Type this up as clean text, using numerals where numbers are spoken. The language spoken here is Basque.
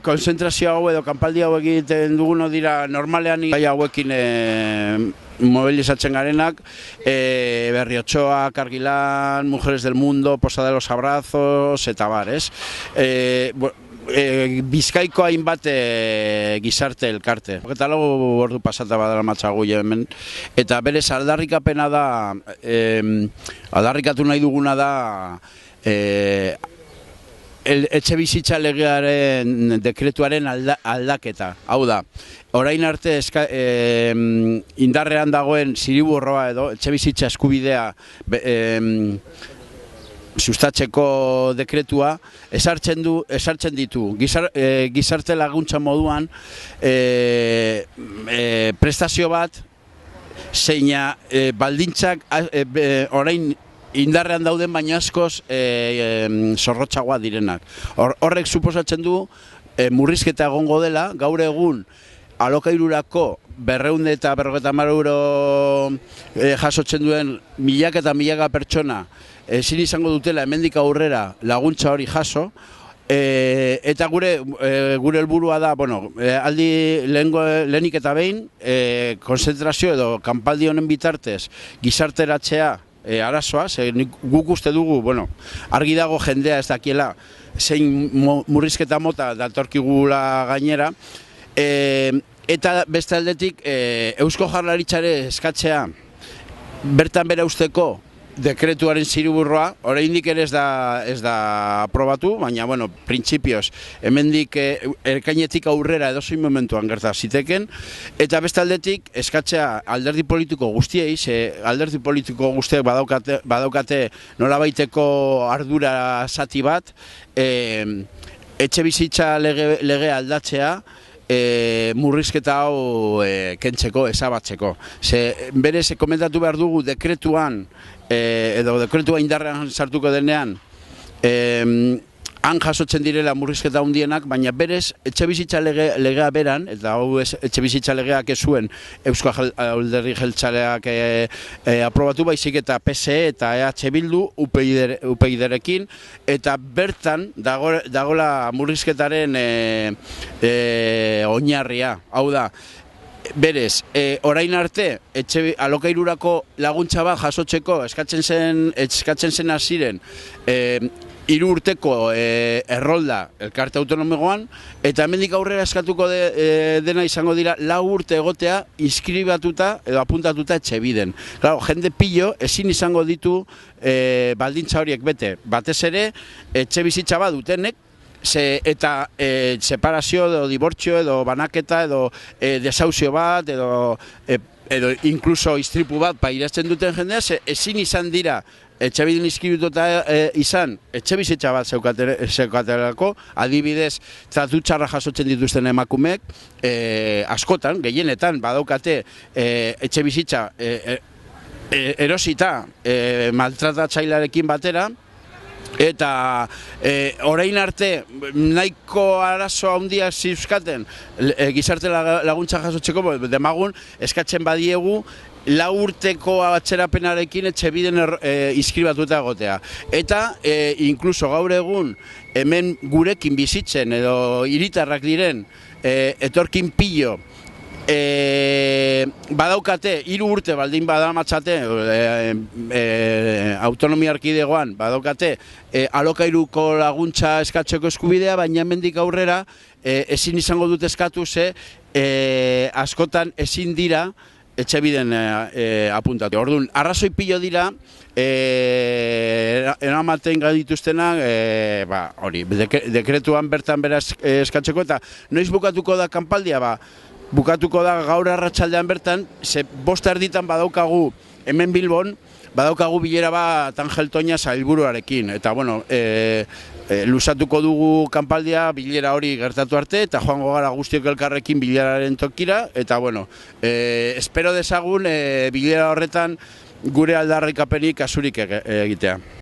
Konzentrazio hau edo kanpaldi hau egiten duguno dira normalean gai hauekin mobilizatzen garenak, Berriotxoa, Kargilan, Mujeres del Mundo, Posada de los Abrazos, eta bar, ez? Bizkaiko hainbat gizarte elkarte. Eta lagu ordu pasata badala matxagu hemen. Eta berez aldarrikapena da, aldarrikatu nahi duguna da, etxe bizitza legearen dekretuaren aldaketa. Hau da, orain arte indarrean dagoen ziriburroa edo etxe bizitza eskubidea sustatzeko dekretua esartzen ditu gizarte laguntza moduan prestazio bat zeina baldintzak orain indarrean dauden baina askoz zorrotzagoa direnak. Horrek suposatzen du murrizketa egongo dela, gaur egun alokairurako 200 eta 250 euro jasotzen duen milaka eta milaka pertsona ezin izango dutela hemendik aurrera laguntza hori jaso, eta gure helburua da, lehenik eta behin, konzentrazio edo kanpaldi honen bitartez gizarteratzea arazoa, guk uste dugu, argi dago jendea ez dakiela zein murrizketa mota datorkigula gainera, eta beste aldetik Eusko Jaurlaritzari eskatzea bertan bera usteko dekretuaren ziriburroa, oraindik ere ez da aprobatu, baina, printzipioz, hemendik erkainetik aurrera edozein momentuan gerta ziteken, eta beste aldetik eskatzea alderdi politiko guztiei, alderdi politiko guztiek badaukate nolabaiteko ardura zati bat, etxe bizitza lege aldatzea, murrizketa hau kentzeko, ezabatzeko. Berez, komentatu behar dugu dekretuan, edo dekretua indarrean sartuko denean, han jasotzen direla murrizketa handienak, baina berez, etxe bizitza legea beran, eta hau etxe bizitza legeak ez zuen Eusko Alderdi Jeltzaleak aprobatu, baizik eta PSE eta EH Bildu UPyDrekin, eta bertan dagoela murrizketaren oinarria. Hau da, berez, orain arte, alokairurako laguntza bat jasotzeko eskatzen zen ziren 3 urteko errolda elkarte autonomoan, eta hemendik aurrera eskatuko dena izango dira 4 urte egotea inskribatuta edo apuntatuta Etxebiden. Claro, jende pillo ezin izango ditu baldintza horiek bete. Batez ere, etxe bizitza bat dutenek, eta separazio edo dibortzio edo banaketa edo desauzio bat edo inkluso istripu bat pairatzen duten jendea, ezin izan dira Etxebiden inskribituta izan, etxe bizitza bat zeukatelako, adibidez, tratu txarra jasotzen dituzten emakumeek, askotan, gehienetan, badaukate etxe bizitza erosita maltratatzailearekin batera, eta orain arte nahiko arazo handiak zizkaten gizarte laguntza jasotzeko, demagun eskatzen badiegu 4 urteko atzerapenarekin Etxebiden inskribatuta egotea. Eta inkluso gaur egun hemen gurekin bizitzen edo hiritarrak diren etorkin pillo badaukate 3 urte baldin badamatzate autonomia erkidegoan badaukate alokairuko laguntza eskatzeko eskubidea, baina hemendik aurrera ezin izango dut eskatu askotan ezin dira Etxebiden apuntatu. Orduan, arrazoi pilo dira eramaten gadituztenak dekretuan bertan bera eskatzeko, eta noiz bukatuko da kanpaldia, bukatuko da gaur arratsaldean bertan, 5:00 badaukagu hemen Bilbon, badaukagu bilera bat Angel Toña sailburuarekin, eta luzatuko dugu kanpaldia bilera hori gertatu arte, eta joango gara guztiok elkarrekin bileraren tokira, eta espero dezagun bilera horretan gure aldarrikapenik kasurik egitea.